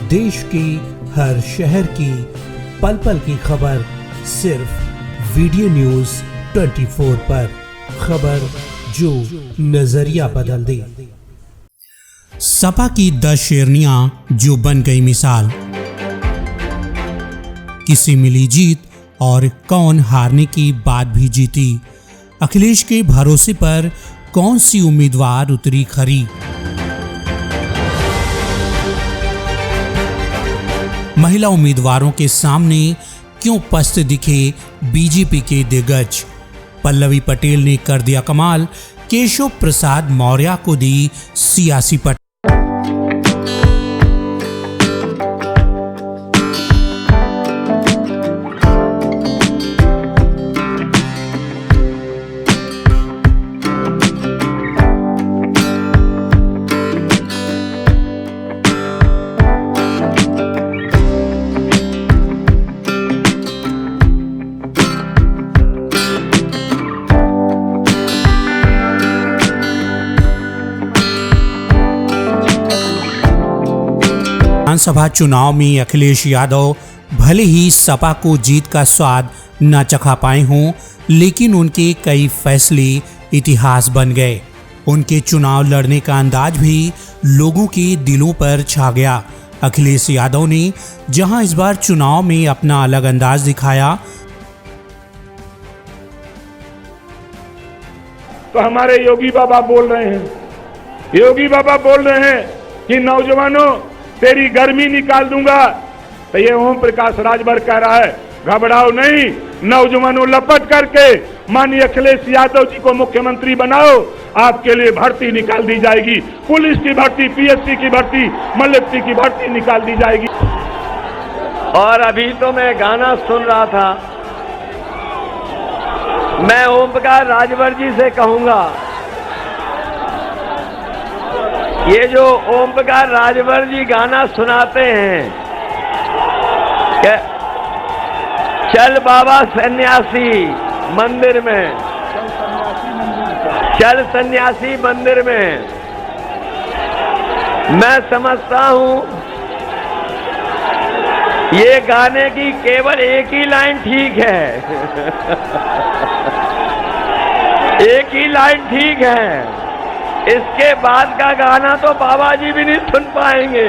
देश की हर शहर की पल पल की खबर सिर्फ वीडियो न्यूज 24 पर। खबर जो नजरिया बदल दे। सपा की 10 शेरनियां जो बन गई मिसाल। किसी मिली जीत और कौन हारने की बात भी जीती। अखिलेश के भरोसे पर कौन सी उम्मीदवार उतरी खरी। महिला उम्मीदवारों के सामने क्यों पस्त दिखे बीजेपी के दिग्गज। पल्लवी पटेल ने कर दिया कमाल, केशव प्रसाद मौर्य को दी सियासी पट। विधानसभा चुनाव में अखिलेश यादव भले ही सपा को जीत का स्वाद न चखा पाए हों, लेकिन उनके कई फैसले इतिहास बन गए। उनके चुनाव लड़ने का अंदाज भी लोगों के दिलों पर छा गया। अखिलेश यादव ने जहां इस बार चुनाव में अपना अलग अंदाज दिखाया, तो हमारे योगी बाबा बोल रहे हैं, योगी बाबा बोल रहे हैं कि नौजवानों तेरी गर्मी निकाल दूंगा। तो ये ओम प्रकाश राजभर कह रहा है घबराओ नहीं, नौजवानों लपट करके माननीय अखिलेश यादव जी को मुख्यमंत्री बनाओ, आपके लिए भर्ती निकाल दी जाएगी। पुलिस की भर्ती, पीएससी की भर्ती, मिलिट्री की भर्ती निकाल दी जाएगी। और अभी तो मैं गाना सुन रहा था, मैं ओम प्रकाश राजभर जी से कहूंगा, ये जो ओम प्रकाश राजभर जी गाना सुनाते हैं, चल बाबा सन्यासी मंदिर में, चल सन्यासी मंदिर में, मैं समझता हूं ये गाने की केवल एक ही लाइन ठीक है। एक ही लाइन ठीक है, इसके बाद का गाना तो बाबा जी भी नहीं सुन पाएंगे।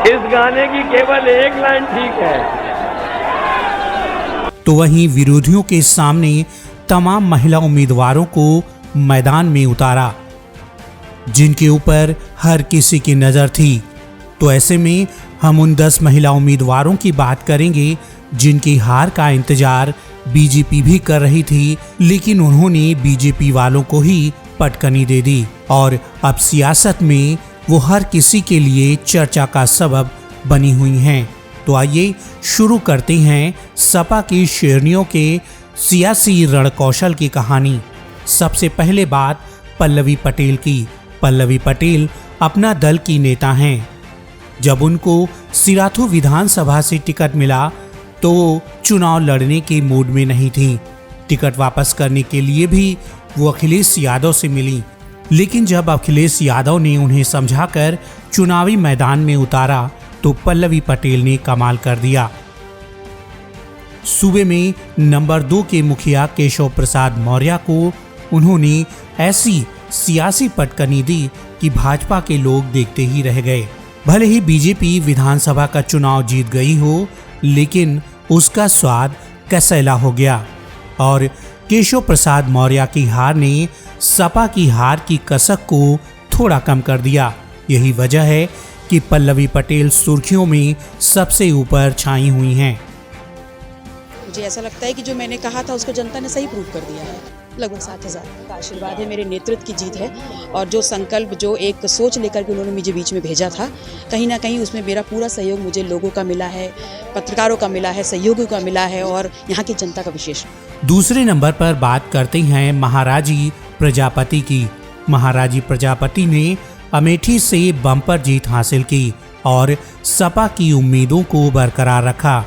इस गाने की केवल एक लाइन ठीक है। तो वहीं विरोधियों के सामने तमाम महिला उम्मीदवारों को मैदान में उतारा, जिनके ऊपर हर किसी की नजर थी। तो ऐसे में हम उन 10 महिला उम्मीदवारों की बात करेंगे जिनकी हार का इंतजार बीजेपी भी कर रही थी, लेकिन उन्होंने बीजेपी वालों को ही पटकनी दे दी और अब सियासत में वो हर किसी के लिए चर्चा का सबब बनी हुई हैं। तो आइए शुरू करते हैं सपा की शेरनियों के सियासी रणकौशल की कहानी। सबसे पहले बात पल्लवी पटेल की। पल्लवी पटेल अपना दल की नेता हैं। जब उनको सिराथू विधानसभा से टिकट मिला तो चुनाव लड़ने के मूड में नहीं थी। टिकट वापस करने के लिए भी वो अखिलेश यादव से मिली, लेकिन जब अखिलेश यादव ने उन्हें समझाकर चुनावी मैदान में उतारा तो पल्लवी पटेल ने कमाल कर दिया। सूबे में नंबर 2 के मुखिया केशव प्रसाद मौर्य को उन्होंने ऐसी सियासी पटकनी दी कि भाजपा के लोग देखते ही रह गए। भले ही बीजेपी विधानसभा का चुनाव जीत गई हो, लेकिन उसका स्वाद कसैला हो गया और केशव प्रसाद मौर्य की हार ने सपा की हार की कसक को थोड़ा कम कर दिया। यही वजह है कि पल्लवी पटेल सुर्खियों में सबसे ऊपर छाई हुई हैं। मुझे ऐसा लगता है कि जो मैंने कहा था उसको जनता ने सही प्रूव कर दिया है। लगभग 7,000 का आशीर्वाद है, मेरे नेतृत्व की जीत है और जो संकल्प, जो एक सोच लेकर के उन्होंने मुझे बीच में भेजा था, कहीं ना कहीं उसमें मेरा पूरा सहयोग मुझे लोगों का मिला है, पत्रकारों का मिला है, सहयोगियों का मिला है और यहाँ की जनता का विशेष। दूसरे नंबर पर बात करते हैं महाराजी प्रजापति की। महाराजी प्रजापति ने अमेठी से बम्पर जीत हासिल की और सपा की उम्मीदों को बरकरार रखा।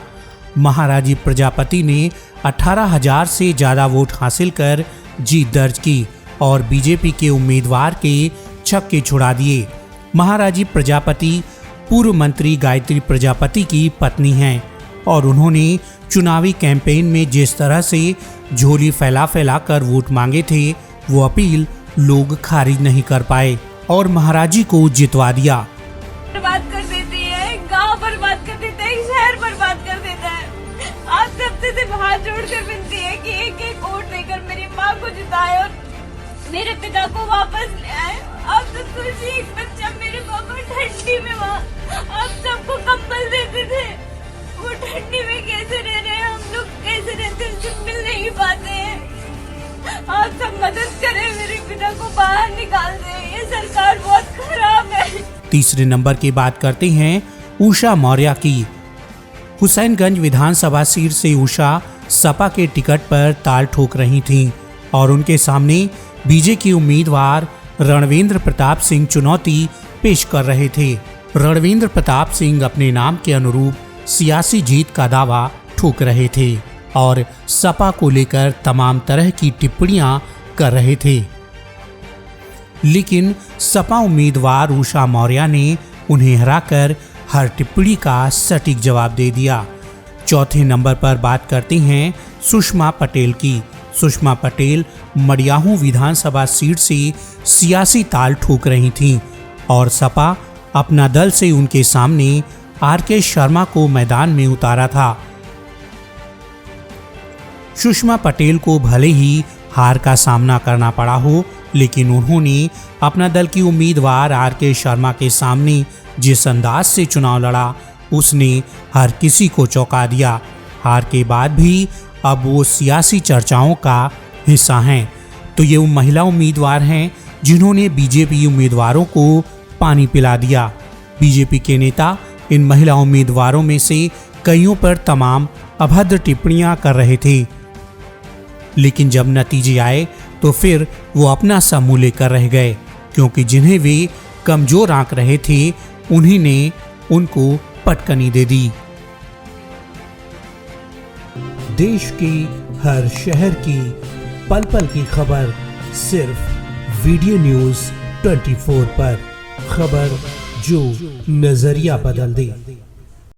महाराजी प्रजापति ने 18,000 से ज्यादा वोट हासिल कर जीत दर्ज की और बीजेपी के उम्मीदवार के छक्के छुड़ा दिए। महाराजी प्रजापति पूर्व मंत्री गायत्री प्रजापति की पत्नी हैं और उन्होंने चुनावी कैंपेन में जिस तरह से झोली फैला फैला कर वोट मांगे थे वो अपील लोग खारिज नहीं कर पाए और महाराजी को जितवा दिया। बर्बाद कर देती है, गांव बर्बाद कर देता है, शहर बर्बाद कर देता है। आप सबसे सिर्फ हाथ जोड़कर विनती है कि एक एक वोट देकर मेरी माँ को जिताए और मेरे पिता को वापस ले आए। आप तो सोचिए एक बच्चा मेरे पापा ठंडी में वहाँ आप सबको कंबल देते थे, वो ठंडी में कैसे रह रहे हैं, हम लोग कैसे रहते हैं, सिर्फ मिल नहीं पाते हैं। आप सब मदद करें, मेरे पिता को बाहर निकाल दें, ये सरकार बहुत खराब है। तीसरे नंबर की बात करते हैं उषा मौर्य की। हुसैनगंज विधानसभा सीट से उषा सपा के टिकट पर ताल ठोक रही थीं और उनके सामने बीजेपी के उम्मीदवार रणवेंद्र प्रताप सिंह चुनौती पेश कर रहे थे। रणवेंद्र प्रताप सिंह अपने नाम के अनुरूप सियासी जीत का दावा ठोक रहे थे और सपा को लेकर तमाम तरह की टिप्पणियां कर रहे थे, लेकिन सपा उम्मीदवार उषा मौर्य ने उन्हें हराकर हर टिप्पणी का सटीक जवाब दे दिया। चौथे नंबर पर बात करते हैं सुषमा पटेल की। सुषमा पटेल मडियाहू विधानसभा सीट से सियासी ताल ठोक रही थीं और सपा अपना दल से उनके सामने आर.के. शर्मा को मैदान में उतारा था। सुषमा पटेल को भले ही हार का सामना करना पड़ा हो, लेकिन उन्होंने अपना दल की उम्मीदवार आर.के. शर्मा के सामने जिस अंदाज से चुनाव लड़ा उसने हर किसी को चौंका दिया। हार के बाद भी अब वो सियासी चर्चाओं का हिस्सा हैं। तो ये वो महिला उम्मीदवार हैं जिन्होंने बीजेपी उम्मीदवारों को पानी पिला दिया। बीजेपी के नेता इन महिला उम्मीदवारों में से कईयों पर तमाम अभद्र टिप्पणियां कर रहे थे, लेकिन जब नतीजे आए तो फिर वो अपना सा मुंह लेकर रह गए, क्योंकि जिन्हें वे कमजोर आंक रहे थे उन्हीं ने उनको पटकनी दे दी। देश की हर शहर की पल पल की खबर सिर्फ वीडियो न्यूज़ 24 पर। खबर जो नजरिया बदल दे।